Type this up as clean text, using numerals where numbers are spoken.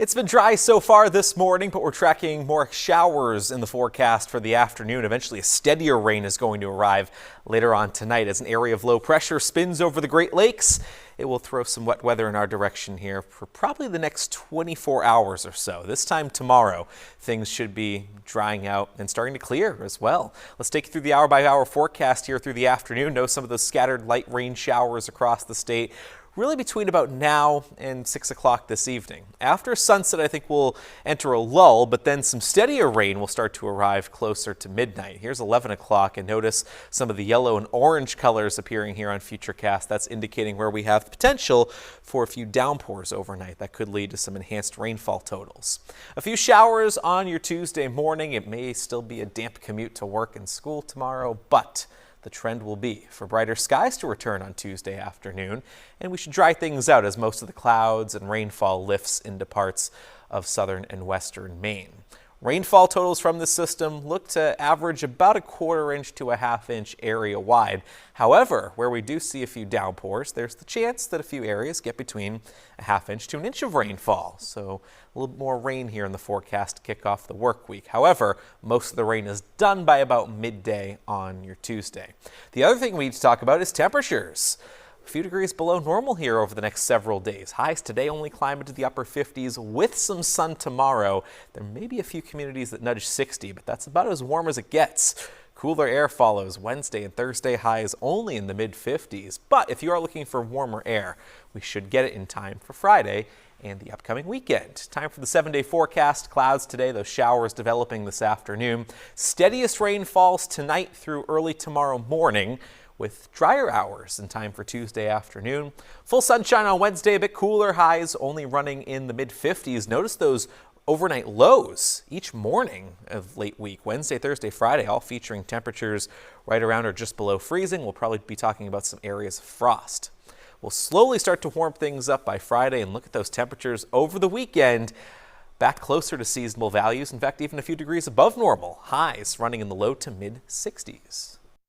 It's been dry so far this morning, but we're tracking more showers in the forecast for the afternoon. Eventually, a steadier rain is going to arrive later on tonight as an area of low pressure spins over the Great Lakes. It will throw some wet weather in our direction here for probably the next 24 hours or so. This time tomorrow, things should be drying out and starting to clear as well. Let's take you through the hour-by-hour forecast here through the afternoon. Notice some of those scattered light rain showers across the state, really between about now and 6 o'clock this evening. After sunset, I think we'll enter a lull, but then some steadier rain will start to arrive closer to midnight. Here's 11 o'clock, and notice some of the yellow and orange colors appearing here on Futurecast. That's indicating where we have the potential for a few downpours overnight. That could lead to some enhanced rainfall totals. A few showers on your Tuesday morning. It may still be a damp commute to work and school tomorrow, but the trend will be for brighter skies to return on Tuesday afternoon, and we should dry things out as most of the clouds and rainfall lifts into parts of southern and western Maine. Rainfall totals from the system look to average about a 1/4 inch to a 1/2 inch area wide. However, where we do see a few downpours, there's the chance that a few areas get between a 1/2 inch to an inch of rainfall. So a little more rain here in the forecast to kick off the work week. However, most of the rain is done by about midday on your Tuesday. The other thing we need to talk about is temperatures. A few degrees below normal here over the next several days. Highs today only climb into the upper 50s with some sun tomorrow. There may be a few communities that nudge 60, but that's about as warm as it gets. Cooler air follows Wednesday and Thursday, highs only in the mid-50s. But if you are looking for warmer air, we should get it in time for Friday and the upcoming weekend. Time for the 7-day forecast. Clouds today, those showers developing this afternoon. Steadiest rain falls tonight through early tomorrow morning, with drier hours in time for Tuesday afternoon. Full sunshine on Wednesday, a bit cooler, highs only running in the mid-50s. Notice those overnight lows each morning of late week. Wednesday, Thursday, Friday, all featuring temperatures right around or just below freezing. We'll probably be talking about some areas of frost. We'll slowly start to warm things up by Friday, and look at those temperatures over the weekend. Back closer to seasonable values. In fact, even a few degrees above normal. Highs running in the low to mid-60s.